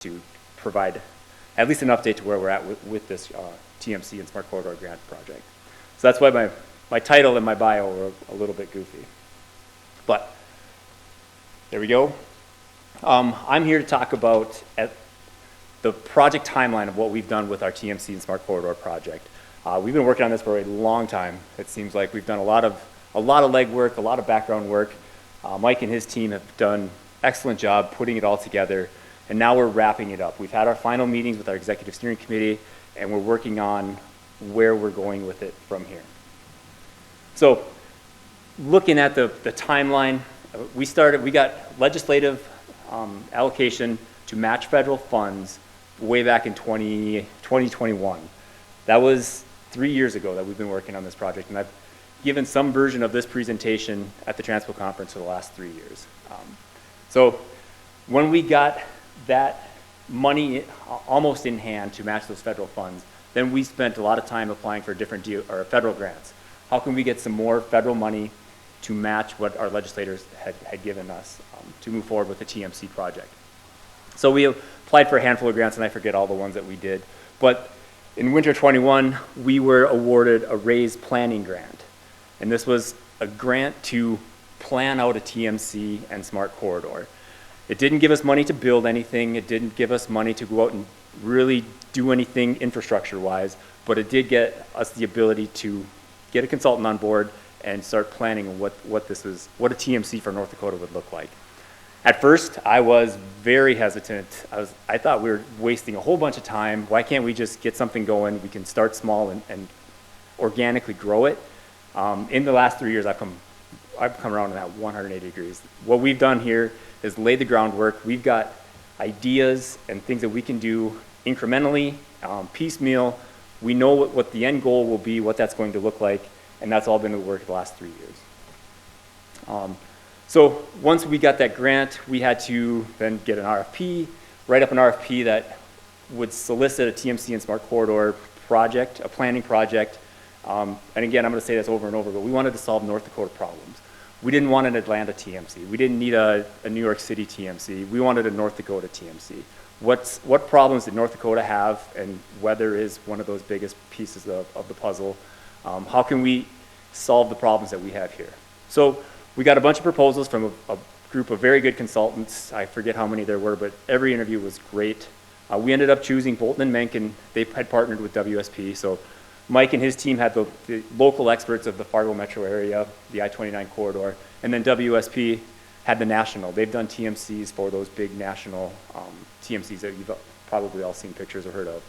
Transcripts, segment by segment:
to provide at least an update to where we're at with this TMC and Smart Corridor Grant project. So that's why my title and my bio were a little bit goofy. But there we go. I'm here to talk about the project timeline of what we've done with our TMC and Smart Corridor project. We've been working on this for a long time. It seems like we've done a lot of legwork, a lot of background work. Mike and his team have done an excellent job putting it all together, and now we're wrapping it up. We've had our final meetings with our executive steering committee, and we're working on where we're going with it from here. So, looking at the timeline, we got legislative allocation to match federal funds way back in 2021. That was 3 years ago that we've been working on this project, and I've given some version of this presentation at the Transpo Conference for the last 3 years. So when we got that money almost in hand to match those federal funds, then we spent a lot of time applying for different federal grants. How can we get some more federal money to match what our legislators had given us to move forward with the TMC project? So we applied for a handful of grants, and I forget all the ones that we did. But in winter 21, we were awarded a RAISE planning grant. And this was a grant to plan out a TMC and Smart Corridor. It didn't give us money to build anything. It didn't give us money to go out and really do anything infrastructure-wise, but it did get us the ability to get a consultant on board and start planning what a TMC for North Dakota would look like. At first, I was very hesitant. I thought we were wasting a whole bunch of time. Why can't we just get something going? We can start small and organically grow it. In the last 3 years, I've come around on that 180 degrees. What we've done here is lay the groundwork. We've got ideas and things that we can do incrementally, piecemeal. We know what the end goal will be, what that's going to look like, and that's all been the work the last 3 years. So once we got that grant, we had to then get an RFP, write up an RFP that would solicit a TMC and Smart Corridor project, a planning project. And again, I'm going to say this over and over, but we wanted to solve North Dakota problems. We didn't want an Atlanta TMC. We didn't need a New York City TMC. We wanted a North Dakota TMC. What problems did North Dakota have, and weather is one of those biggest pieces of the puzzle. How can we solve the problems that we have here? So we got a bunch of proposals from a group of very good consultants. I forget how many there were, but every interview was great. We ended up choosing Bolton and Menk, and they had partnered with WSP. So Mike and his team had the local experts of the Fargo metro area, the I-29 corridor, and then WSP had the national. They've done TMCs for those big national TMCs that you've probably all seen pictures or heard of.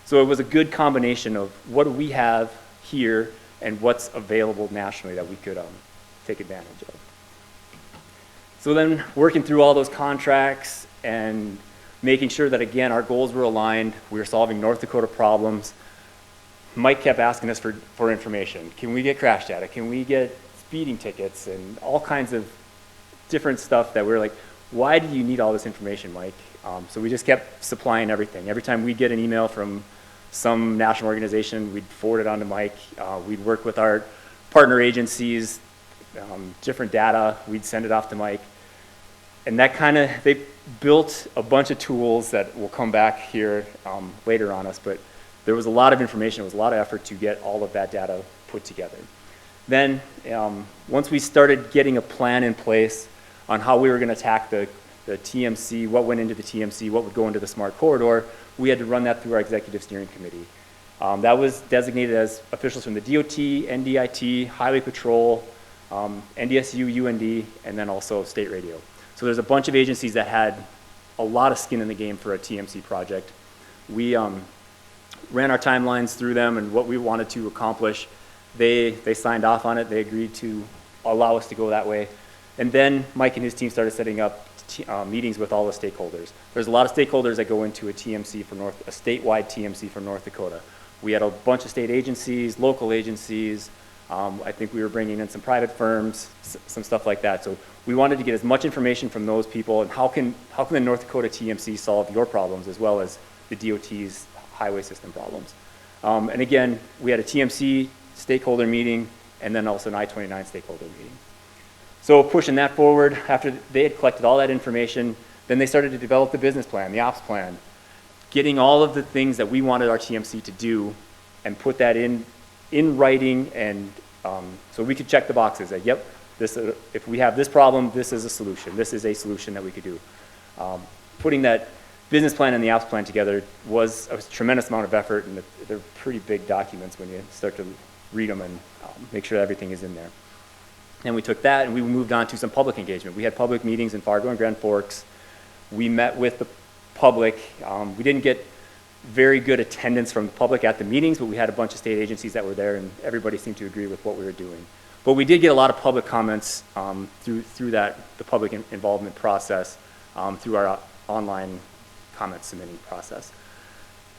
So it was a good combination of what do we have here and what's available nationally that we could take advantage of. So then working through all those contracts and making sure that, again, our goals were aligned, we were solving North Dakota problems. Mike kept asking us for information. Can we get crash data? Can we get speeding tickets and all kinds of different stuff that we're like, why do you need all this information, Mike? So we just kept supplying everything. Every time we'd get an email from some national organization, we'd forward it on to Mike. We'd work with our partner agencies, different data, we'd send it off to Mike. And that they built a bunch of tools that will come back here later on us, but there was a lot of information, it was a lot of effort to get all of that data put together. Then, once we started getting a plan in place on how we were going to attack the TMC, what went into the TMC, what would go into the Smart Corridor, we had to run that through our executive steering committee. That was designated as officials from the DOT, NDIT, Highway Patrol, NDSU, UND, and then also State Radio. So there's a bunch of agencies that had a lot of skin in the game for a TMC project. We ran our timelines through them and what we wanted to accomplish. They signed off on it. They agreed to allow us to go that way. And then Mike and his team started setting up meetings with all the stakeholders. There's a lot of stakeholders that go into a TMC for a statewide TMC for North Dakota. We had a bunch of state agencies, local agencies. I think we were bringing in some private firms, some stuff like that. So we wanted to get as much information from those people, and how can the North Dakota TMC solve your problems as well as the DOT's highway system problems. And again, we had a TMC stakeholder meeting and then also an I-29 stakeholder meeting. So pushing that forward, after they had collected all that information, Then they started to develop the business plan, the ops plan, getting all of the things that we wanted our TMC to do and put that in writing, and so we could check the boxes that, yep, this, if we have this problem, this is a solution. This is a solution that we could do. Putting that business plan and the ops plan together was a tremendous amount of effort, and they're pretty big documents when you start to read them and make sure that everything is in there. And we took that and we moved on to some public engagement. We had public meetings in Fargo and Grand Forks. We met with the public. We didn't get very good attendance from the public at the meetings, but we had a bunch of state agencies that were there, and everybody seemed to agree with what we were doing. But we did get a lot of public comments through the public involvement process, through our online comment submitting process.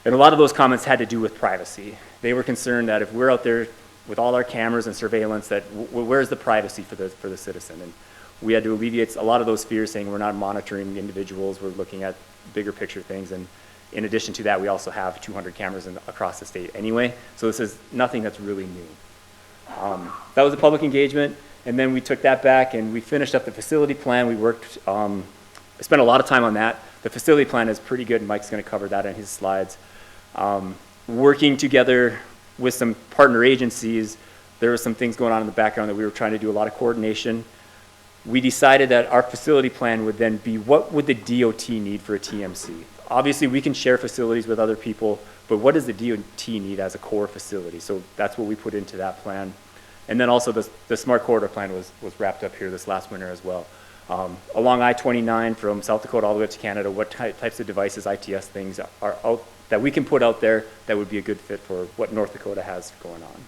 And a lot of those comments had to do with privacy. They were concerned that if we're out there with all our cameras and surveillance, that where's the privacy for the citizen? And we had to alleviate a lot of those fears, saying we're not monitoring individuals, we're looking at bigger picture things. And in addition to that, we also have 200 cameras across the state anyway, so this is nothing that's really new. That was a public engagement, and then we took that back and we finished up the facility plan. We worked, I spent a lot of time on that. The facility plan is pretty good, and Mike's gonna cover that in his slides. Working together with some partner agencies, there were some things going on in the background that we were trying to do a lot of coordination. We decided that our facility plan would then be, what would the DOT need for a TMC? Obviously, we can share facilities with other people, but what does the DOT need as a core facility? So that's what we put into that plan. And then also the Smart Corridor plan was wrapped up here this last winter as well. Along I-29 from South Dakota all the way up to Canada, what types of devices, ITS things are out that we can put out there that would be a good fit for what North Dakota has going on.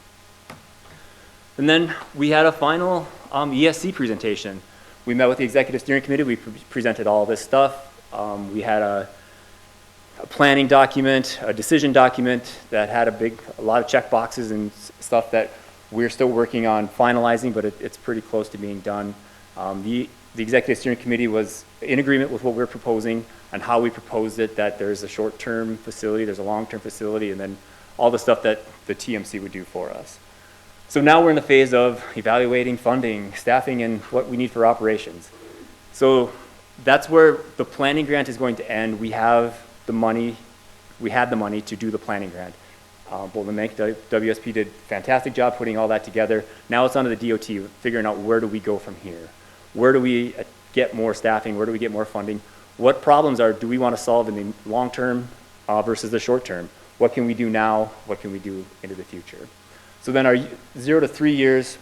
And then we had a final ESC presentation. We met with the executive steering committee. We presented all this stuff. We had a planning document, a decision document that had a lot of check boxes and stuff that we're still working on finalizing, but it's pretty close to being done. The executive steering committee was in agreement with what we're proposing and how we proposed it, that there's a short-term facility, there's a long-term facility, and then all the stuff that the TMC would do for us. So now we're in the phase of evaluating funding, staffing, and what we need for operations. So that's where the planning grant is going to end. We have the money, we had the money to do the planning grant. Bolton and Menk, WSP did a fantastic job putting all that together. Now it's on to the DOT, figuring out where do we go from here? Where do we get more staffing? Where do we get more funding? What problems do we want to solve in the long term versus the short term? What can we do now? What can we do into the future? So then our 0 to 3 years,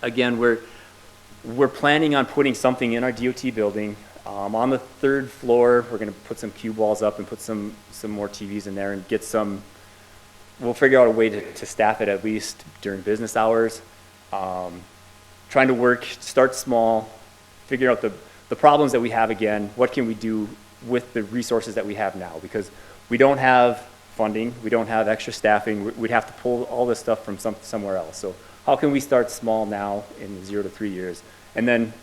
again, we're planning on putting something in our DOT building. On the 3rd floor, we're going to put some cue walls up and put some more TVs in there and get some. We'll figure out a way to staff it at least during business hours. Trying to start small, figure out the problems that we have again. What can we do with the resources that we have now? Because we don't have funding, we don't have extra staffing. We'd have to pull all this stuff from somewhere else. So how can we start small now in 0 to 3 years? And then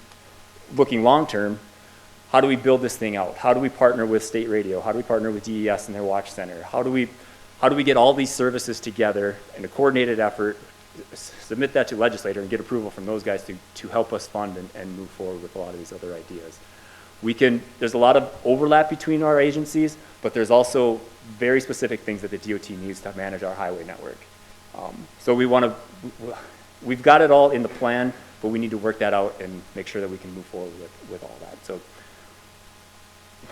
looking long term, how do we build this thing out? How do we partner with state radio? How do we partner with DES and their watch center? How do we get all these services together in a coordinated effort, submit that to legislator and get approval from those guys to help us fund and move forward with a lot of these other ideas? There's a lot of overlap between our agencies, but there's also very specific things that the DOT needs to manage our highway network. So we've got it all in the plan, but we need to work that out and make sure that we can move forward with all that. So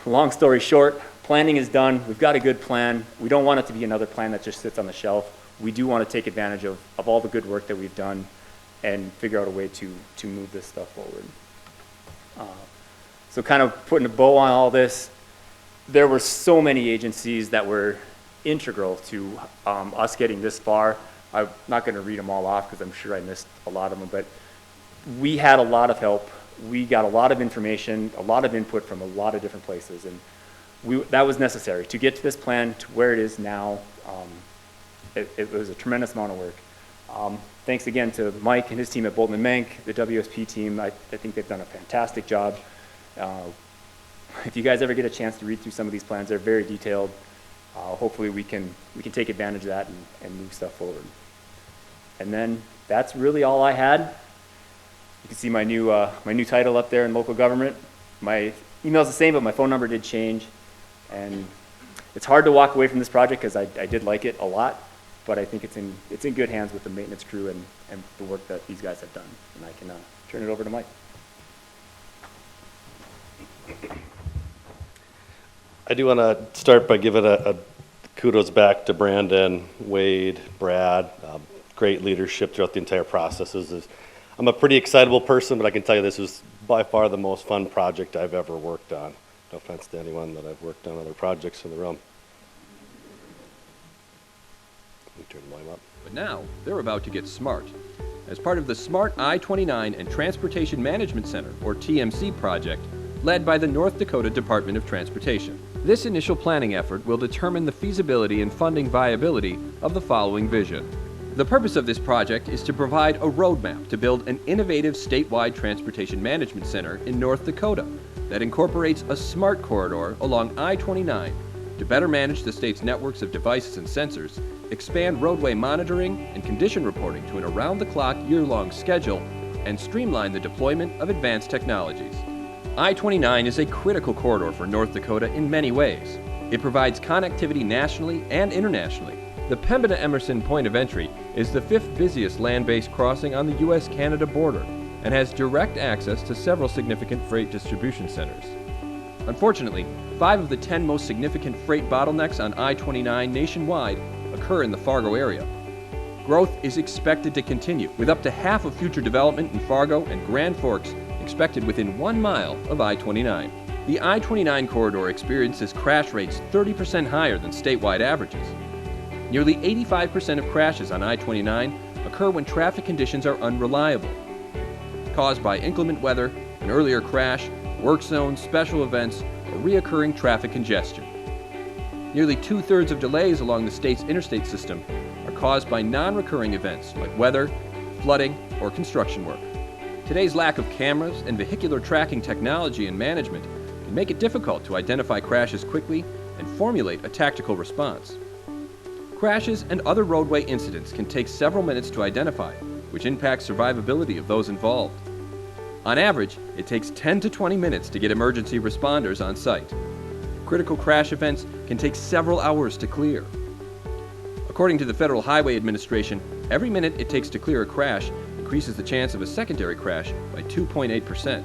long story short, planning is done. We've got a good plan. We don't want it to be another plan that just sits on the shelf. We do want to take advantage of all the good work that we've done and figure out a way to move this stuff forward. So kind of putting a bow on all this, there were so many agencies that were integral to us getting this far. I'm not going to read them all off because I'm sure I missed a lot of them, but we had a lot of help. We got a lot of information, a lot of input from a lot of different places, and that was necessary to get to this plan to where it is now. It was a tremendous amount of work. Thanks again to Mike and his team at Bolton and Menk, the WSP team. I think they've done a fantastic job. If you guys ever get a chance to read through some of these plans, they're very detailed. Hopefully we can take advantage of that and move stuff forward. And then that's really all I had. You can see my new title up there in local government. My Email's the same, but my phone number did change. And it's hard to walk away from this project because I did like it a lot, but I think it's in good hands with the maintenance crew and the work that these guys have done. And I can turn it over to Mike. I do want to start by giving a kudos back to Brandon, Wade, Brad. Great leadership throughout the entire process. I'm a pretty excitable person, but I can tell you this was by far the most fun project I've ever worked on. No offense to anyone that I've worked on other projects in the room. Let me turn the volume up. But now, they're about to get smart. As part of the Smart I-29 and Transportation Management Center, or TMC project, led by the North Dakota Department of Transportation. This initial planning effort will determine the feasibility and funding viability of the following vision. The purpose of this project is to provide a roadmap to build an innovative statewide transportation management center in North Dakota that incorporates a smart corridor along I-29 to better manage the state's networks of devices and sensors, expand roadway monitoring and condition reporting to an around-the-clock year-long schedule, and streamline the deployment of advanced technologies. I-29 is a critical corridor for North Dakota in many ways. It provides connectivity nationally and internationally. The Pembina-Emerson point of entry is the 5th busiest land-based crossing on the U.S.-Canada border and has direct access to several significant freight distribution centers. Unfortunately, 5 of the 10 most significant freight bottlenecks on I-29 nationwide occur in the Fargo area. Growth is expected to continue, with up to half of future development in Fargo and Grand Forks expected within 1 mile of I-29. The I-29 corridor experiences crash rates 30% higher than statewide averages. Nearly 85% of crashes on I-29 occur when traffic conditions are unreliable, caused by inclement weather, an earlier crash, work zones, special events, or reoccurring traffic congestion. Nearly 2/3 of delays along the state's interstate system are caused by non-recurring events like weather, flooding, or construction work. Today's lack of cameras and vehicular tracking technology and management can make it difficult to identify crashes quickly and formulate a tactical response. Crashes and other roadway incidents can take several minutes to identify, which impacts survivability of those involved. On average, it takes 10 to 20 minutes to get emergency responders on site. Critical crash events can take several hours to clear. According to the Federal Highway Administration, every minute it takes to clear a crash increases the chance of a secondary crash by 2.8%.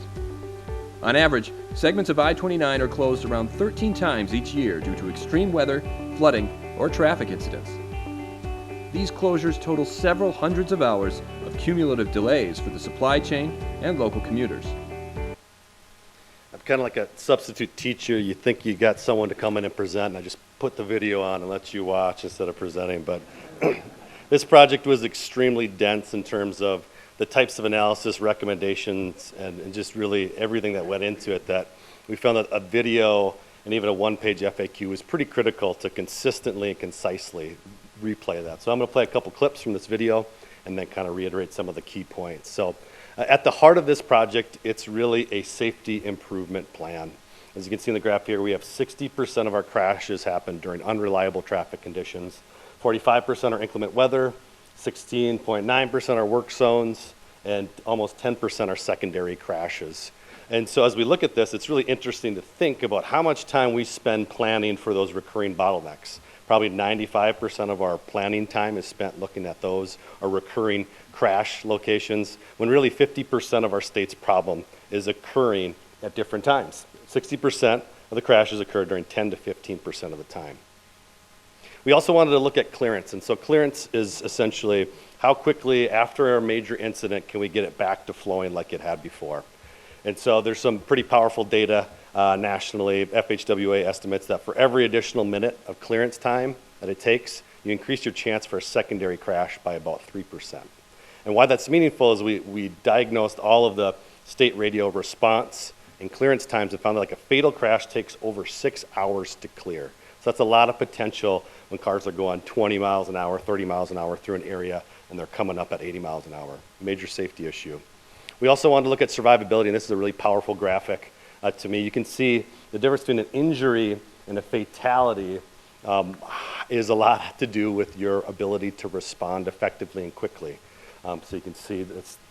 On average, segments of I-29 are closed around 13 times each year due to extreme weather, flooding, or traffic incidents. These closures total several hundreds of hours of cumulative delays for the supply chain and local commuters. I'm kind of like a substitute teacher. You think you got someone to come in and present, and I just put the video on and let you watch instead of presenting. But this project was extremely dense in terms of the types of analysis, recommendations, and just really everything that went into it, that we found that a video and even a one-page FAQ was pretty critical to consistently and concisely replay that. So I'm going to play a couple clips from this video and then kind of reiterate some of the key points. So at the heart of this project, it's really a safety improvement plan. As you can see in the graph here, we have 60% of our crashes happen during unreliable traffic conditions, 45% are inclement weather, 16.9% are work zones, and almost 10% are secondary crashes. And so as we look at this, it's really interesting to think about how much time we spend planning for those recurring bottlenecks. Probably 95% of our planning time is spent looking at those or recurring crash locations, when really 50% of our state's problem is occurring at different times. 60% of the crashes occur during 10 to 15% of the time. We also wanted to look at clearance, and so clearance is essentially how quickly after a major incident can we get it back to flowing like it had before. And so there's some pretty powerful data nationally. FHWA estimates that for every additional minute of clearance time that it takes, you increase your chance for a secondary crash by about 3%. And why that's meaningful is we diagnosed all of the state radio response and clearance times and found that like a fatal crash takes over 6 hours to clear. So that's a lot of potential when cars are going 20 miles an hour, 30 miles an hour through an area and they're coming up at 80 miles an hour. Major safety issue. We also wanted to look at survivability, and this is a really powerful graphic to me. You can see the difference between an injury and a fatality is a lot to do with your ability to respond effectively and quickly. So you can see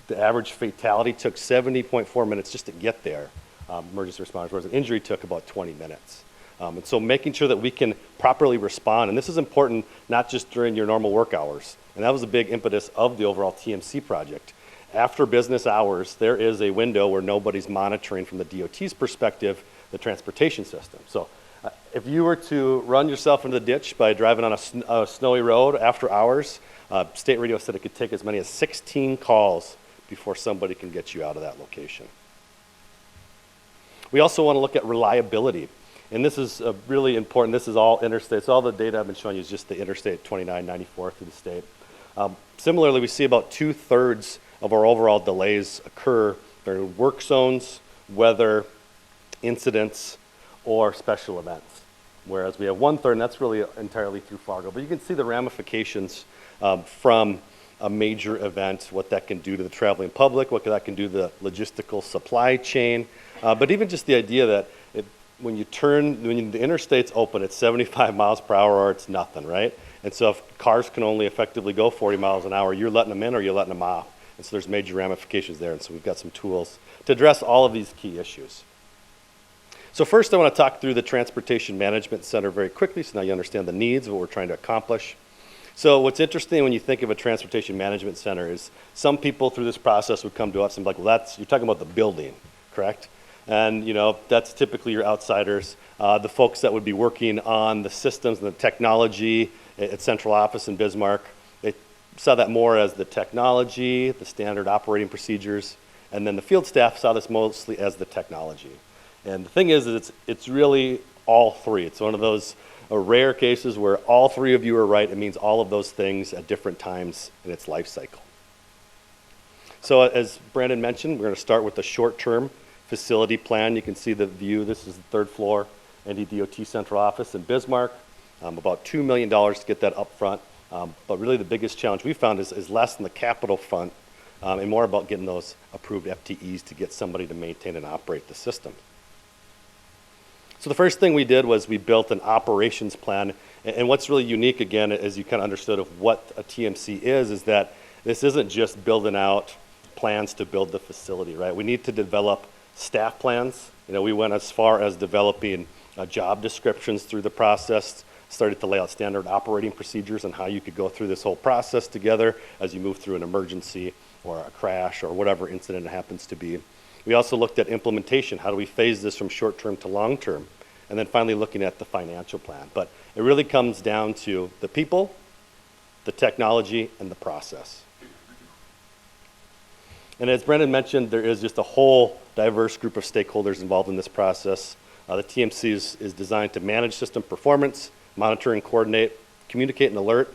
the average fatality took 70.4 minutes just to get there. emergency responders, whereas an injury took about 20 minutes. And so making sure that we can properly respond, and this is important not just during your normal work hours, and that was a big impetus of the overall TMC project. After business hours, there is a window where nobody's monitoring from the DOT's perspective the transportation system. So if you were to run yourself into the ditch by driving on a snowy road after hours, state radio said it could take as many as 16 calls before somebody can get you out of that location. We also want to look at reliability. And this is really important. This is all interstate. So all the data I've been showing you is just the interstate 29, 94 through the state. Similarly, we see about 2/3 of our overall delays occur during work zones, weather, incidents, or special events. Whereas we have 1/3, and that's really entirely through Fargo. But you can see the ramifications from a major event, what that can do to the traveling public, what that can do to the logistical supply chain. But even just the idea that when the interstate's open, it's 75 miles per hour or it's nothing, right? And so if cars can only effectively go 40 miles an hour, you're letting them in or you're letting them off. And so there's major ramifications there. And so we've got some tools to address all of these key issues. So first I want to talk through the Transportation Management Center very quickly so now you understand the needs of what we're trying to accomplish. So what's interesting when you think of a Transportation Management Center is some people through this process would come to us and be like, well, you're talking about the building, correct? And that's typically your outsiders, the folks that would be working on the systems and the technology at central office in Bismarck. They saw that more as the technology, the standard operating procedures, and then the field staff saw this mostly as the technology. And the thing is it's really all three. It's one of those rare cases where all three of you are right. It means all of those things at different times in its life cycle. So as Brandon mentioned, we're going to start with the short-term facility plan. You can see the view. This is the third floor, NDDOT central office in Bismarck. About $2 million to get that up front. But really the biggest challenge we found is less than the capital front and more about getting those approved FTEs to get somebody to maintain and operate the system. So the first thing we did was we built an operations plan. And what's really unique, again, as you kind of understood of what a TMC is that this isn't just building out plans to build the facility, right? We need to develop staff plans. We went as far as developing job descriptions through the process, started to lay out standard operating procedures on how you could go through this whole process together as you move through an emergency or a crash or whatever incident it happens to be. We also looked at implementation. How do we phase this from short-term to long-term? And then finally looking at the financial plan. But it really comes down to the people, the technology, and the process. And as Brendan mentioned, there is just a whole diverse group of stakeholders involved in this process. The TMC is designed to manage system performance, monitor and coordinate, communicate and alert,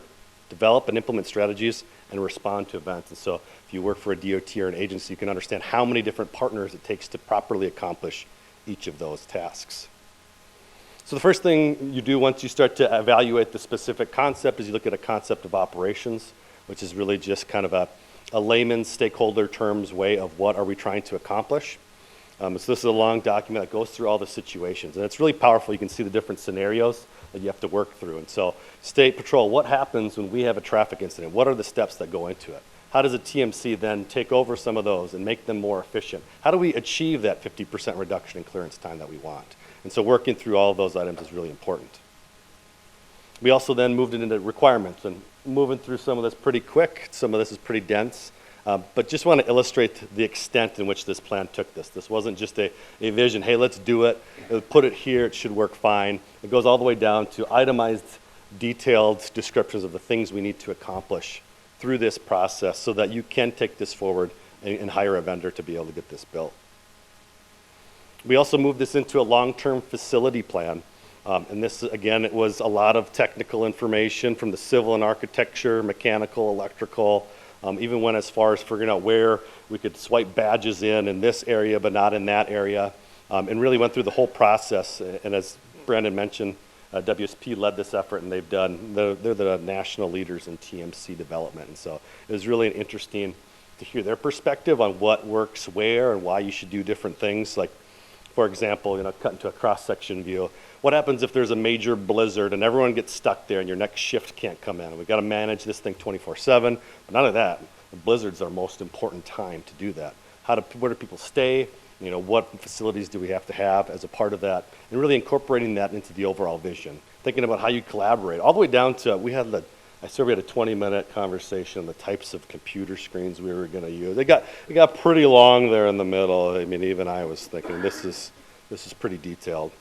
develop and implement strategies, and respond to events. And so if you work for a DOT or an agency, you can understand how many different partners it takes to properly accomplish each of those tasks. So the first thing you do once you start to evaluate the specific concept is you look at a concept of operations, which is really just kind of a layman's stakeholder terms way of what are we trying to accomplish. So this is a long document that goes through all the situations, and it's really powerful. You can see the different scenarios that you have to work through. And so State Patrol, what happens when we have a traffic incident? What are the steps that go into it? How does a TMC then take over some of those and make them more efficient? How do we achieve that 50% reduction in clearance time that we want? And so working through all of those items is really important. We also then moved it into requirements, and moving through some of this pretty quick. Some of this is pretty dense. But just want to illustrate the extent in which this plan took this. This wasn't just a vision, hey, let's do it, put it here, it should work fine. It goes all the way down to itemized, detailed descriptions of the things we need to accomplish through this process so that you can take this forward and hire a vendor to be able to get this built. We also moved this into a long-term facility plan. And this, again, it was a lot of technical information from the civil and architecture, mechanical, electrical, even went as far as figuring out where we could swipe badges in this area but not in that area, and really went through the whole process. And as Brandon mentioned, WSP led this effort, and they're the national leaders in TMC development. And so it was really interesting to hear their perspective on what works where and why you should do different things. Like, for example, cut into a cross-section view. What happens if there's a major blizzard and everyone gets stuck there and your next shift can't come in? We've got to manage this thing 24/7. But none of that. The blizzard's our most important time to do that. Where do people stay? You know, what facilities do we have to have as a part of that, and really incorporating that into the overall vision. Thinking about how you collaborate, all the way down to, I swear we had a 20-minute conversation on the types of computer screens we were going to use. It got pretty long there in the middle. I mean, even I was thinking, this is pretty detailed.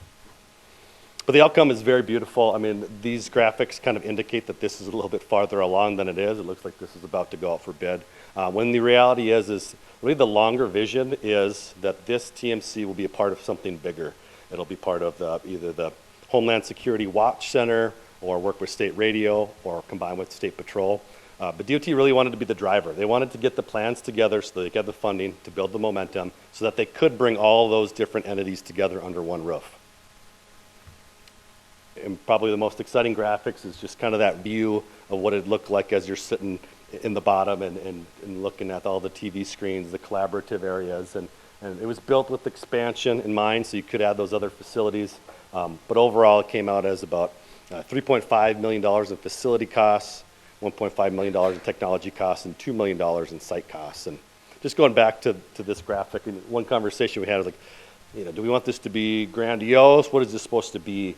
But the outcome is very beautiful. I mean, these graphics kind of indicate that this is a little bit farther along than it is. It looks like this is about to go out for bid. When the reality is really the longer vision is that this TMC will be a part of something bigger. It'll be part of either the Homeland Security Watch Center, or work with state radio, or combine with state patrol. But DOT really wanted to be the driver. They wanted to get the plans together so they get the funding to build the momentum so that they could bring all those different entities together under one roof. And probably the most exciting graphics is just kind of that view of what it looked like as you're sitting in the bottom and looking at all the TV screens, the collaborative areas. And it was built with expansion in mind, so you could add those other facilities. But overall, it came out as about $3.5 million in facility costs, $1.5 million in technology costs, and $2 million in site costs. And just going back to this graphic, and one conversation we had was like, you know, do we want this to be grandiose? What is this supposed to be?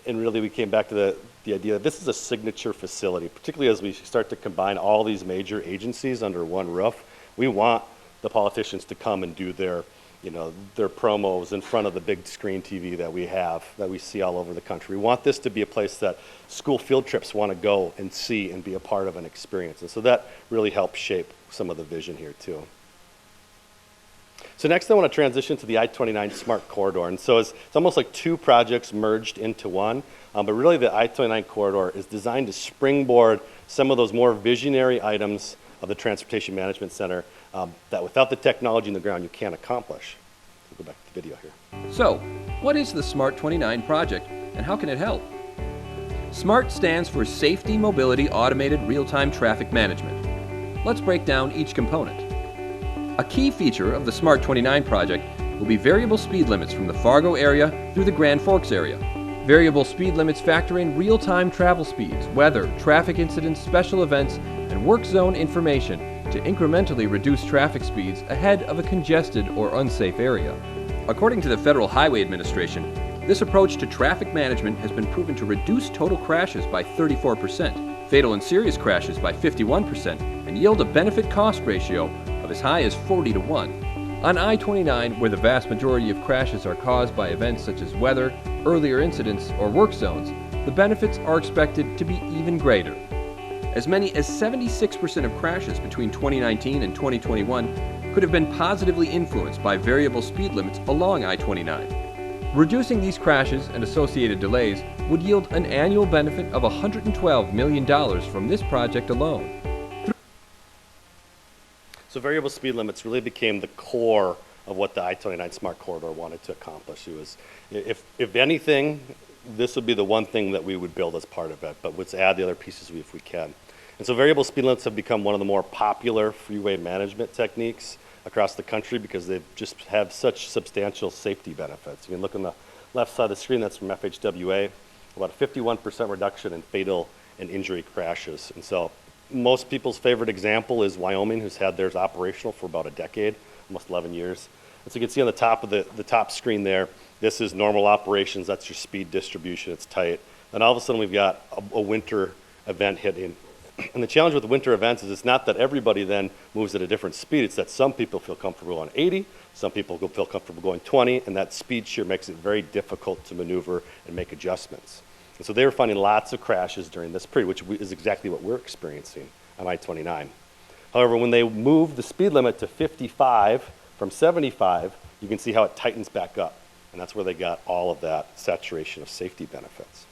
And really we came back to the idea that this is a signature facility, particularly as we start to combine all these major agencies under one roof. We want the politicians to come and do their promos in front of the big screen TV that we see all over the country. We want this to be a place that school field trips want to go and see and be a part of an experience. And so that really helps shape some of the vision here too. So next I want to transition to the I-29 Smart Corridor. And so it's almost like two projects merged into one, but really the I-29 corridor is designed to springboard some of those more visionary items of the Transportation Management Center that without the technology in the ground you can't accomplish. We'll go back to the video here. So, what is the Smart 29 project and how can it help? SMART stands for Safety, Mobility, Automated, Real-Time Traffic Management. Let's break down each component. A key feature of the Smart 29 project will be variable speed limits from the Fargo area through the Grand Forks area. Variable speed limits factor in real-time travel speeds, weather, traffic incidents, special events, and work zone information to incrementally reduce traffic speeds ahead of a congested or unsafe area. According to the Federal Highway Administration, this approach to traffic management has been proven to reduce total crashes by 34%, fatal and serious crashes by 51%, and yield a benefit-cost ratio of as high as 40-1. On I-29, where the vast majority of crashes are caused by events such as weather, earlier incidents, or work zones, the benefits are expected to be even greater. As many as 76% of crashes between 2019 and 2021 could have been positively influenced by variable speed limits along I-29. Reducing these crashes and associated delays would yield an annual benefit of $112 million from this project alone. So variable speed limits really became the core of what the I-29 Smart Corridor wanted to accomplish. It was, if anything, this would be the one thing that we would build as part of it, but let's add the other pieces if we can. And so variable speed limits have become one of the more popular freeway management techniques across the country because they just have such substantial safety benefits. You can look on the left side of the screen, that's from FHWA, about a 51% reduction in fatal and injury crashes. And so most people's favorite example is Wyoming, who's had theirs operational for about a decade, almost 11 years. And so you can see on the top of the top screen there, this is normal operations, that's your speed distribution, it's tight. Then all of a sudden we've got a winter event hitting. And the challenge with winter events is it's not that everybody then moves at a different speed, it's that some people feel comfortable on 80, some people feel comfortable going 20, and that speed shear makes it very difficult to maneuver and make adjustments. And so they were finding lots of crashes during this period, which is exactly what we're experiencing on I-29. However, when they moved the speed limit to 55 from 75, you can see how it tightens back up. And that's where they got all of that saturation of safety benefits.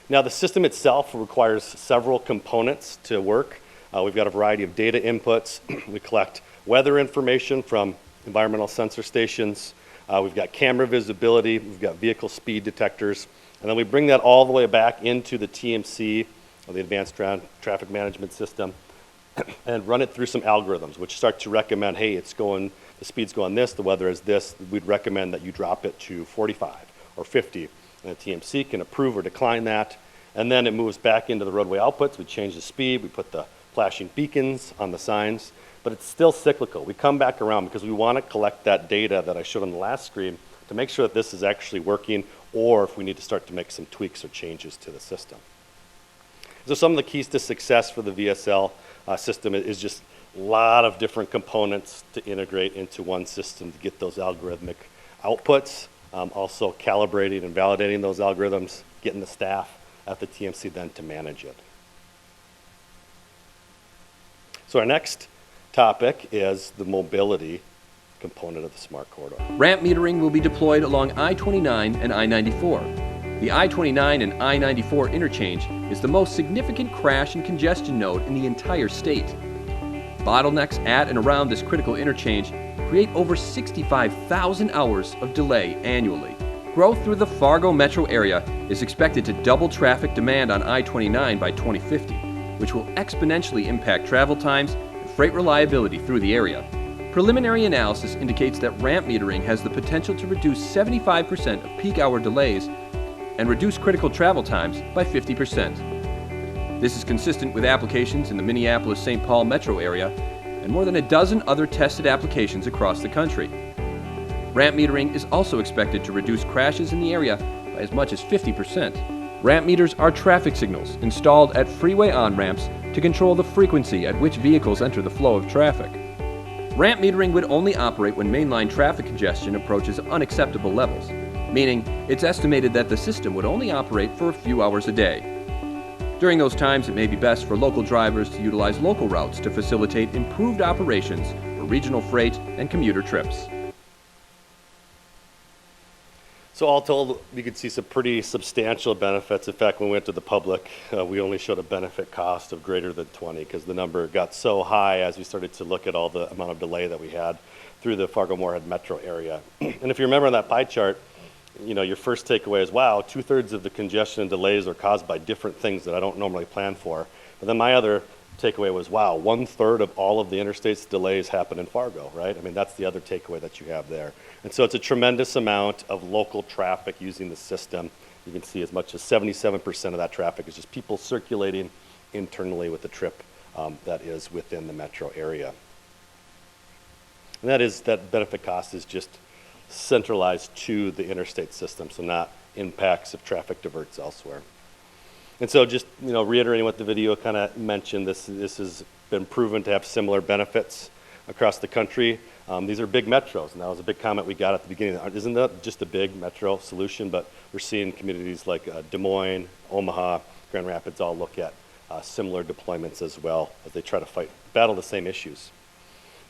Now, the system itself requires several components to work. We've got a variety of data inputs. We collect weather information from environmental sensor stations. We've got camera visibility. We've got vehicle speed detectors. And then we bring that all the way back into the TMC, or the Advanced Traffic Management System, and run it through some algorithms, which start to recommend, hey, the speed's going this, the weather is this. We'd recommend that you drop it to 45 or 50. And the TMC can approve or decline that. And then it moves back into the roadway outputs. We change the speed. We put the flashing beacons on the signs. But but it's still cyclical. We come back around because we want to collect that data that I showed on the last screen to make sure that this is actually working, or if we need to start to make some tweaks or changes to the system. So some of the keys to success for the VSL system is just a lot of different components to integrate into one system to get those algorithmic outputs, also calibrating and validating those algorithms, getting the staff at the TMC then to manage it. So our next topic is the mobility component of the smart corridor. Ramp metering will be deployed along I-29 and I-94. The I-29 and I-94 interchange is the most significant crash and congestion node in the entire state. Bottlenecks at and around this critical interchange create over 65,000 hours of delay annually. Growth through the Fargo metro area is expected to double traffic demand on I-29 by 2050, which will exponentially impact travel times and freight reliability through the area. Preliminary analysis indicates that ramp metering has the potential to reduce 75% of peak hour delays and reduce critical travel times by 50%. This is consistent with applications in the Minneapolis-St. Paul metro area and more than a dozen other tested applications across the country. Ramp metering is also expected to reduce crashes in the area by as much as 50%. Ramp meters are traffic signals installed at freeway on-ramps to control the frequency at which vehicles enter the flow of traffic. Ramp metering would only operate when mainline traffic congestion approaches unacceptable levels, meaning it's estimated that the system would only operate for a few hours a day. During those times, it may be best for local drivers to utilize local routes to facilitate improved operations for regional freight and commuter trips. So all told, we could see some pretty substantial benefits. In fact, when we went to the public, we only showed a benefit cost of greater than 20 because the number got so high as we started to look at all the amount of delay that we had through the Fargo-Moorhead metro area. And if you remember on that pie chart, you know, your first takeaway is, wow, 2/3 of the congestion and delays are caused by different things that I don't normally plan for. But then my other takeaway was, wow, 1/3 of all of the interstate's delays happen in Fargo, right? I mean, that's the other takeaway that you have there. And so it's a tremendous amount of local traffic using the system. You can see as much as 77% of that traffic is just people circulating internally with the trip that is within the metro area. And that benefit cost is just centralized to the interstate system, so not impacts if traffic diverts elsewhere. And so just, you know, reiterating what the video kind of mentioned, this has been proven to have similar benefits across the country. These are big metros, and that was a big comment we got at the beginning. Isn't that just a big metro solution? But we're seeing communities like Des Moines, Omaha, Grand Rapids all look at similar deployments as well as they try to battle the same issues.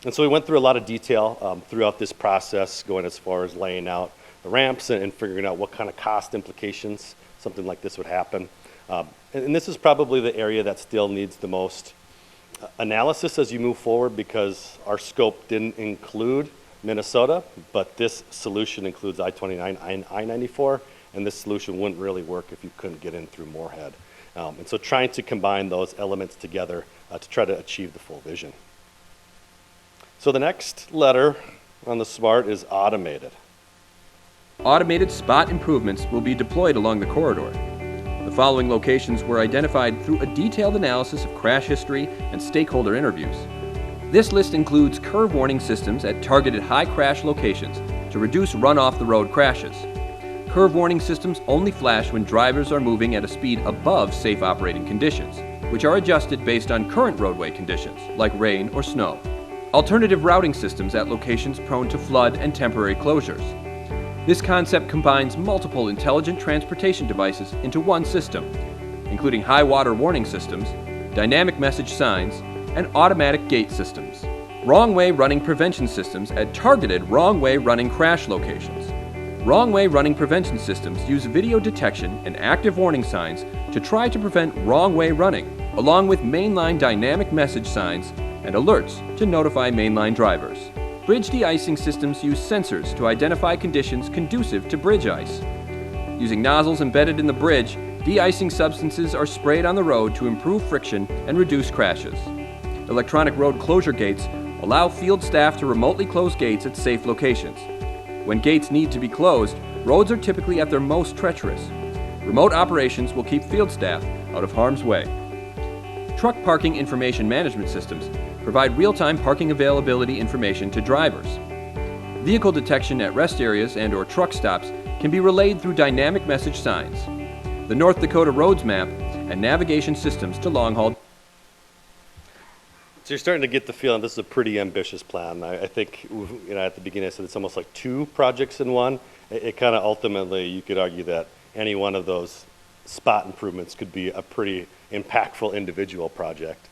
And so we went through a lot of detail throughout this process, going as far as laying out the ramps and figuring out what kind of cost implications something like this would happen. And this is probably the area that still needs the most analysis as you move forward, because our scope didn't include Minnesota, but this solution includes I-29 and I-94, and this solution wouldn't really work if you couldn't get in through Moorhead. And so trying to combine those elements together to try to achieve the full vision. So the next letter on the SMART is automated. Automated spot improvements will be deployed along the corridor. The following locations were identified through a detailed analysis of crash history and stakeholder interviews. This list includes curve warning systems at targeted high crash locations to reduce run-off-the-road crashes. Curve warning systems only flash when drivers are moving at a speed above safe operating conditions, which are adjusted based on current roadway conditions, like rain or snow. Alternative routing systems at locations prone to flood and temporary closures. This concept combines multiple intelligent transportation devices into one system, including high water warning systems, dynamic message signs, and automatic gate systems. Wrong way running prevention systems at targeted wrong way running crash locations. Wrong way running prevention systems use video detection and active warning signs to try to prevent wrong way running, along with mainline dynamic message signs and alerts to notify mainline drivers. Bridge de-icing systems use sensors to identify conditions conducive to bridge ice. Using nozzles embedded in the bridge, de-icing substances are sprayed on the road to improve friction and reduce crashes. Electronic road closure gates allow field staff to remotely close gates at safe locations. When gates need to be closed, roads are typically at their most treacherous. Remote operations will keep field staff out of harm's way. Truck parking information management systems provide real-time parking availability information to drivers. Vehicle detection at rest areas and/or truck stops can be relayed through dynamic message signs. The North Dakota Roads Map and navigation systems to long-haul. So you're starting to get the feeling this is a pretty ambitious plan. I think, at the beginning I said it's almost like two projects in one. It kind of ultimately, you could argue that any one of those spot improvements could be a pretty impactful individual project.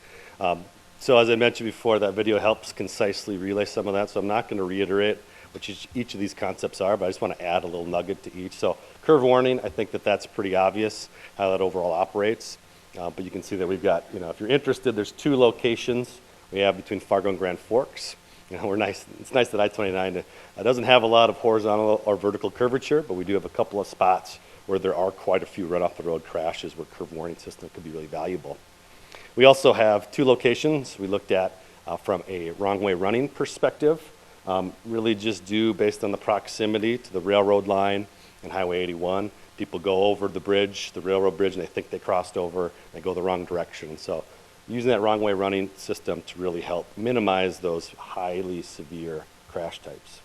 So as I mentioned before, that video helps concisely relay some of that, so I'm not going to reiterate what each of these concepts are, but I just want to add a little nugget to each. So curve warning, I think that's pretty obvious how that overall operates. But you can see that we've got, if you're interested, there's two locations we have between Fargo and Grand Forks. It's nice that I-29 doesn't have a lot of horizontal or vertical curvature, but we do have a couple of spots where there are quite a few run-off-the-road crashes where curve warning system could be really valuable. We also have two locations we looked at from a wrong-way running perspective, really just due based on the proximity to the railroad line and Highway 81. People go over the bridge, the railroad bridge, and they think they crossed over, and they go the wrong direction. So using that wrong-way running system to really help minimize those highly severe crash types.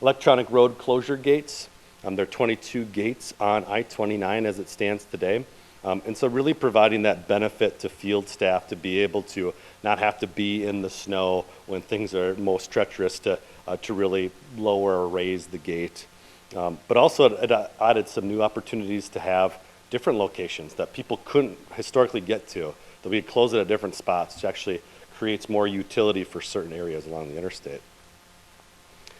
Electronic road closure gates. There are 22 gates on I-29 as it stands today. And so really providing that benefit to field staff to be able to not have to be in the snow when things are most treacherous to really lower or raise the gate. But also it added some new opportunities to have different locations that people couldn't historically get to, that we close it at different spots, which actually creates more utility for certain areas along the interstate.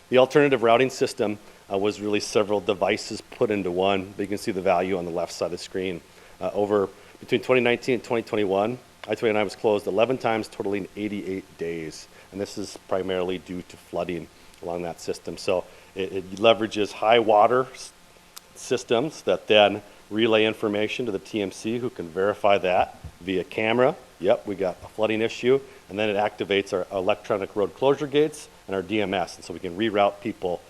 The alternative routing system was really several devices put into one, but you can see the value on the left side of the screen. Between 2019 and 2021, I-29 was closed 11 times, totaling 88 days. And this is primarily due to flooding along that system. So it leverages high water systems that then relay information to the TMC, who can verify that via camera. Yep, we got a flooding issue. And then it activates our electronic road closure gates and our DMS. And so we can reroute people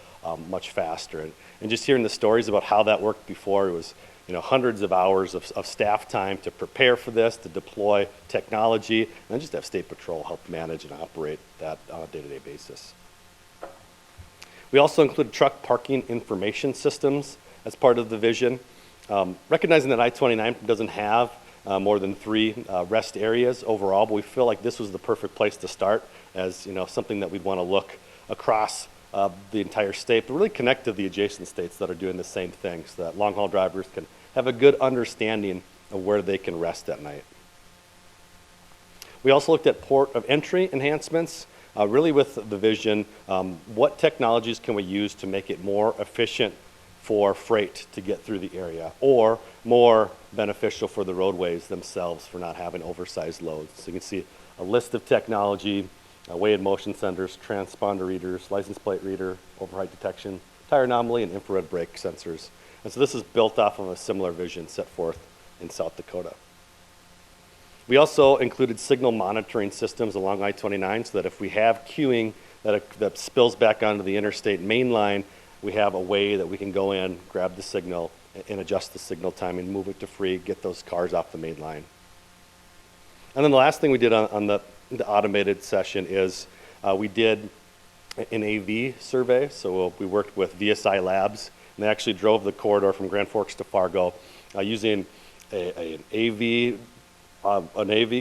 much faster. And just hearing the stories about how that worked before, it was hundreds of hours of staff time to prepare for this, to deploy technology, and then just have State Patrol help manage and operate that on a day-to-day basis. We also include truck parking information systems as part of the vision. Recognizing that I-29 doesn't have more than 3 rest areas overall, but we feel like this was the perfect place to start as something that we'd want to look across the entire state, but really connect to the adjacent states that are doing the same thing so that long-haul drivers can have a good understanding of where they can rest at night. We also looked at port of entry enhancements, really with the vision, what technologies can we use to make it more efficient for freight to get through the area, or more beneficial for the roadways themselves for not having oversized loads. So you can see a list of technology, weighted motion sensors, transponder readers, license plate reader, overheight detection, tire anomaly, and infrared brake sensors. And so this is built off of a similar vision set forth in South Dakota. We also included signal monitoring systems along I-29 so that if we have queuing that spills back onto the interstate main line, we have a way that we can go in, grab the signal, and adjust the signal timing, move it to free, get those cars off the main line. And then the last thing we did on the automated session is we did an AV survey. So we worked with VSI Labs, and they actually drove the corridor from Grand Forks to Fargo using an AV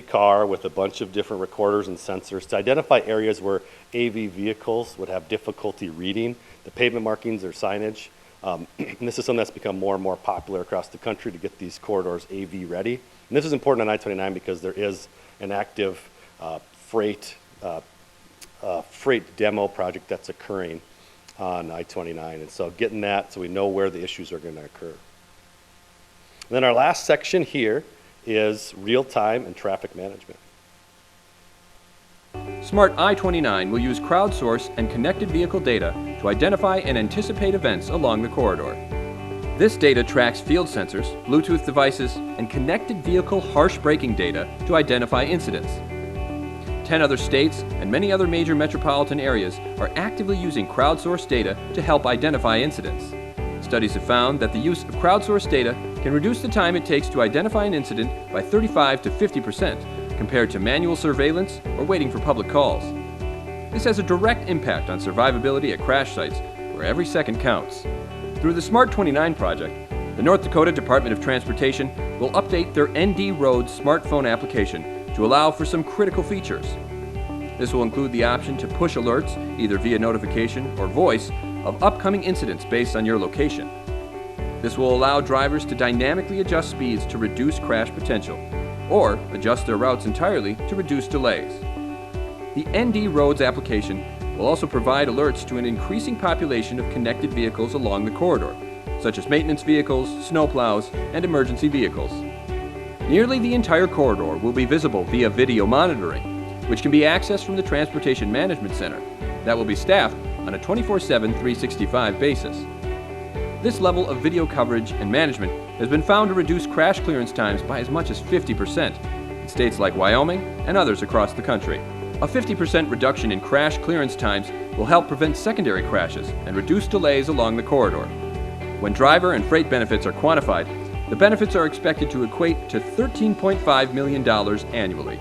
car with a bunch of different recorders and sensors to identify areas where AV vehicles would have difficulty reading the pavement markings or signage. And this is something that's become more and more popular across the country to get these corridors AV ready. And this is important on I-29 because there is an active freight demo project that's occurring on I-29. And so getting that so we know where the issues are going to occur. And then our last section here is real-time and traffic management. Smart I-29 will use crowdsourced and connected vehicle data to identify and anticipate events along the corridor. This data tracks field sensors, Bluetooth devices, and connected vehicle harsh braking data to identify incidents. 10 other states and many other major metropolitan areas are actively using crowdsourced data to help identify incidents. Studies have found that the use of crowdsourced data can reduce the time it takes to identify an incident by 35 to 50%, compared to manual surveillance or waiting for public calls. This has a direct impact on survivability at crash sites where every second counts. Through the Smart 29 project, the North Dakota Department of Transportation will update their ND Roads smartphone application to allow for some critical features. This will include the option to push alerts, either via notification or voice, of upcoming incidents based on your location. This will allow drivers to dynamically adjust speeds to reduce crash potential, or adjust their routes entirely to reduce delays. The ND Roads application will also provide alerts to an increasing population of connected vehicles along the corridor, such as maintenance vehicles, snowplows, and emergency vehicles. Nearly the entire corridor will be visible via video monitoring, which can be accessed from the Transportation Management Center that will be staffed on a 24/7, 365 basis. This level of video coverage and management has been found to reduce crash clearance times by as much as 50% in states like Wyoming and others across the country. A 50% reduction in crash clearance times will help prevent secondary crashes and reduce delays along the corridor. When driver and freight benefits are quantified, the benefits are expected to equate to $13.5 million annually.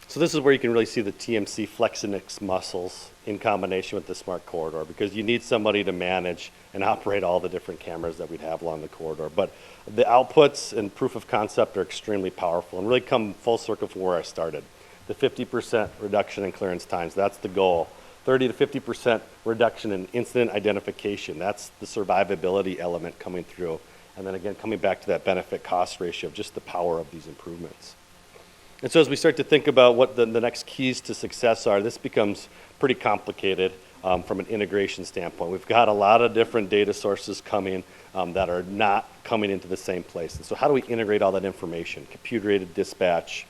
So this is where you can really see the TMC flexing its muscles in combination with the smart corridor, because you need somebody to manage and operate all the different cameras that we'd have along the corridor. But the outputs and proof of concept are extremely powerful and really come full circle from where I started. The 50% reduction in clearance times, that's the goal. 30 to 50% reduction in incident identification, that's the survivability element coming through. And then again, coming back to that benefit cost ratio of just the power of these improvements. And so as we start to think about what the next keys to success are, this becomes pretty complicated from an integration standpoint. We've got a lot of different data sources coming that are not coming into the same place. And so how do we integrate all that information? Computer-aided dispatch,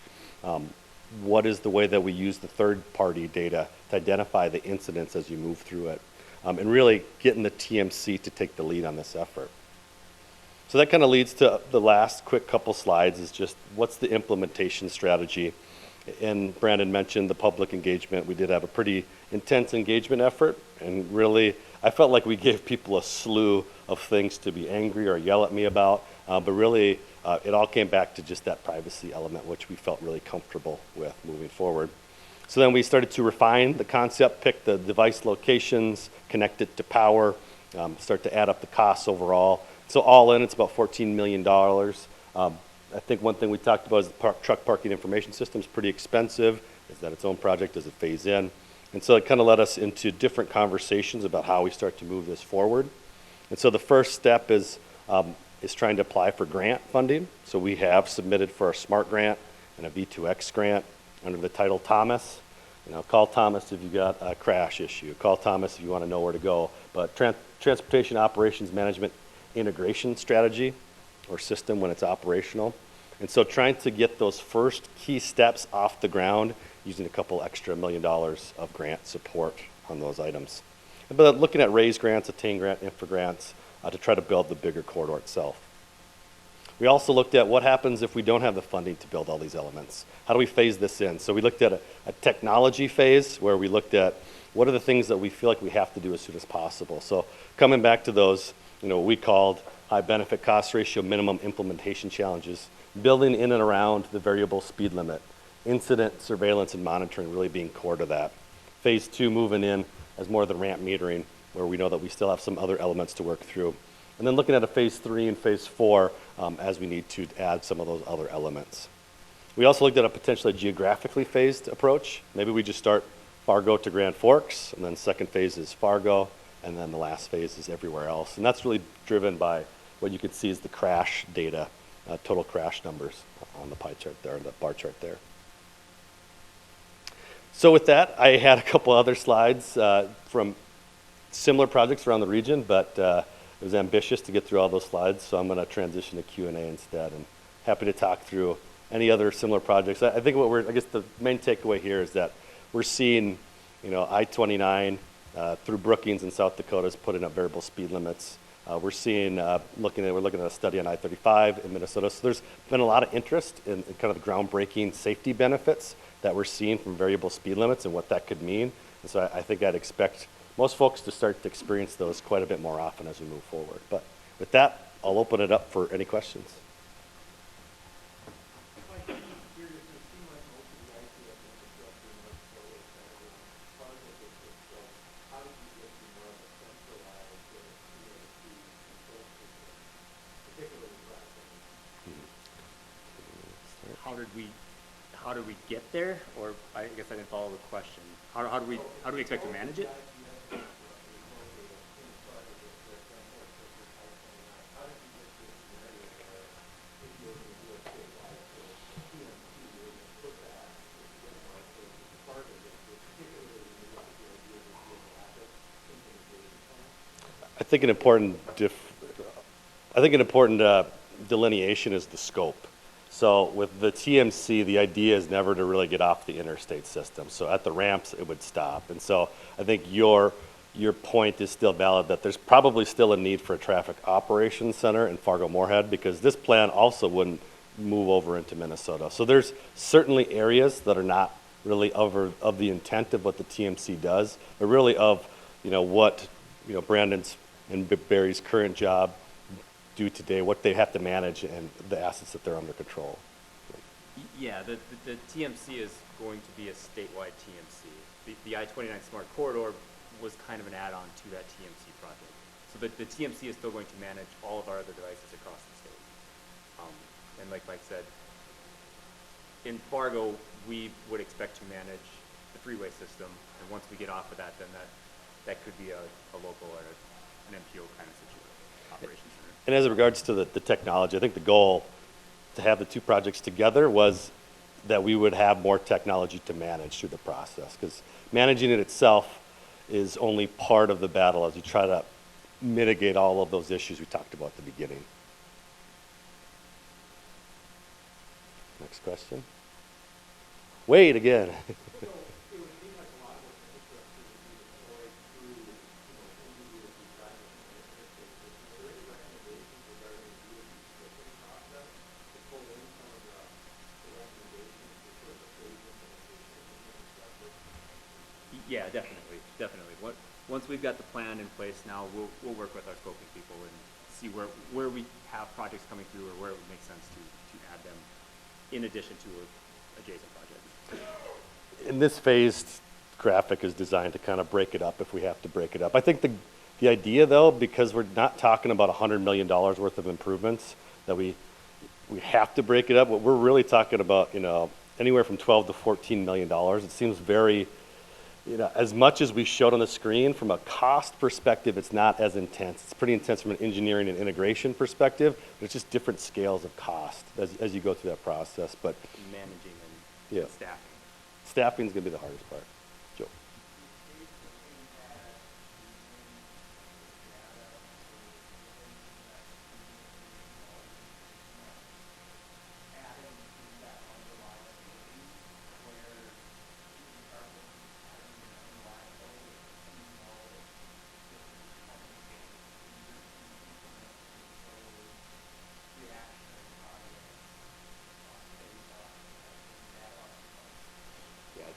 what is the way that we use the third-party data to identify the incidents as you move through it, and really getting the TMC to take the lead on this effort. So that kind of leads to the last quick couple slides is just what's the implementation strategy. And Brandon mentioned the public engagement. We did have a pretty intense engagement effort, and really I felt like we gave people a slew of things to be angry or yell at me about, but really it all came back to just that privacy element, which we felt really comfortable with moving forward. So then we started to refine the concept, pick the device locations, connect it to power, start to add up the costs overall. So all in, it's about $14 million. I think one thing we talked about is the truck parking information system is pretty expensive. Is that its own project? Does it phase in? And so it kind of led us into different conversations about how we start to move this forward. And so the first step is trying to apply for grant funding. So we have submitted for a SMART grant and a V2X grant under the title Thomas. You know, call Thomas if you got a crash issue. Call Thomas if you want to know where to go. But Transportation Operations Management Integration Strategy or system when it's operational. And so trying to get those first key steps off the ground using a couple extra $1 million of grant support on those items. But looking at RAISE grants, ATTAIN grant, infra grants to try to build the bigger corridor itself. We also looked at what happens if we don't have the funding to build all these elements. How do we phase this in? So we looked at a technology phase where we looked at what are the things that we feel like we have to do as soon as possible. So coming back to those, you know, we called high benefit cost ratio minimum implementation challenges, building in and around the variable speed limit, incident surveillance and monitoring really being core to that. Phase 2 moving in as more of the ramp metering, where we know that we still have some other elements to work through. And then looking at a phase 3 and phase 4 as we need to add some of those other elements. We also looked at a potentially geographically phased approach. Maybe we just start Fargo to Grand Forks, and then second phase is Fargo, and then the last phase is everywhere else. And that's really driven by what you can see is the crash data, total crash numbers on the pie chart there, the bar chart there. So with that, I had a couple other slides from similar projects around the region, but it was ambitious to get through all those slides, so I'm going to transition to Q&A instead, and happy to talk through any other similar projects. I think I guess the main takeaway here is that we're seeing, you know, I-29 through Brookings in South Dakota is putting up variable speed limits. We're seeing, we're looking at a study on I-35 in Minnesota. So there's been a lot of interest in kind of the groundbreaking safety benefits that we're seeing from variable speed limits and what that could mean. And so I think I'd expect most folks to start to experience those quite a bit more often as we move forward. But with that, I'll open it up for any questions. how did we get there? Or I guess I didn't follow the question. How do we expect to manage it? I think an important delineation is the scope. So with the TMC, the idea is never to really get off the interstate system. So at the ramps, it would stop. And so I think your point is still valid that there's probably still a need for a traffic operations center in Fargo-Moorhead, because this plan also wouldn't move over into Minnesota. So there's certainly areas that are not really of the intent of what the TMC does, but really of, what, Brandon's and Barry's current job do today, what they have to manage, and the assets that they're under control. Yeah, the TMC is going to be a statewide TMC. The I-29 Smart Corridor was kind of an add-on to that TMC project. So the TMC is still going to manage all of our other devices across the state. And like Mike said, in Fargo, we would expect to manage the freeway system, and once we get off of that, then that could be a local or an MPO kind of situation, operations center. And as it regards to the technology, I think the goal to have the two projects together was that we would have more technology to manage through the process, because managing it itself is only part of the battle as you try to mitigate all of those issues we talked about at the beginning. Next question. Wait again. Yeah, definitely. Once we've got the plan in place now, we'll work with our scoping people and see where we have projects coming through, or where it would make sense to add them in addition to adjacent projects. In this phased graphic is designed to kind of break it up if we have to break it up. I think the idea, though, because we're not talking about $100 million worth of improvements, that we have to break it up. What we're really talking about, anywhere from 12 to $14 million. It seems very, as much as we showed on the screen, from a cost perspective, it's not as intense. It's pretty intense from an engineering and integration perspective, but it's just different scales of cost as you go through that process. But Managing and staffing. Staffing is going to be the hardest part. Joe.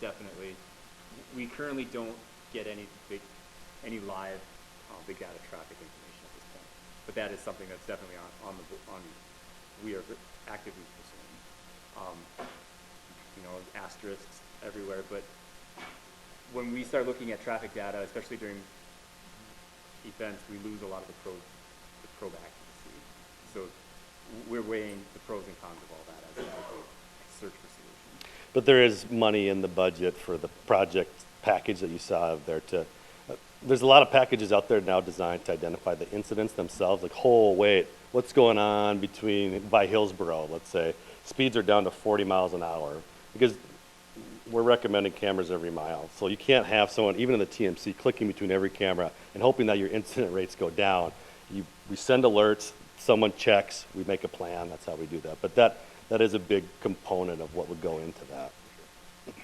Definitely. We currently don't get any live big data traffic information at this point, but that is something that's definitely we are actively pursuing. Asterisks everywhere, but when we start looking at traffic data, especially during events, we lose a lot of the probe accuracy. So we're weighing the pros and cons of all that as we search for solutions. But there is money in the budget for the project package that you saw out there there's a lot of packages out there now designed to identify the incidents themselves, like, wait, what's going on by Hillsborough, let's say. Speeds are down to 40 miles an hour, because we're recommending cameras every mile. So you can't have someone, even in the TMC, clicking between every camera and hoping that your incident rates go down. We send alerts, someone checks, we make a plan, that's how we do that. But that is a big component of what would go into that. Okay.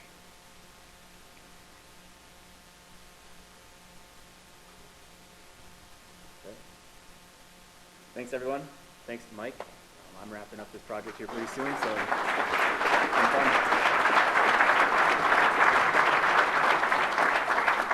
Thanks, everyone. Thanks, Mike. I'm wrapping up this project here pretty soon, so have fun.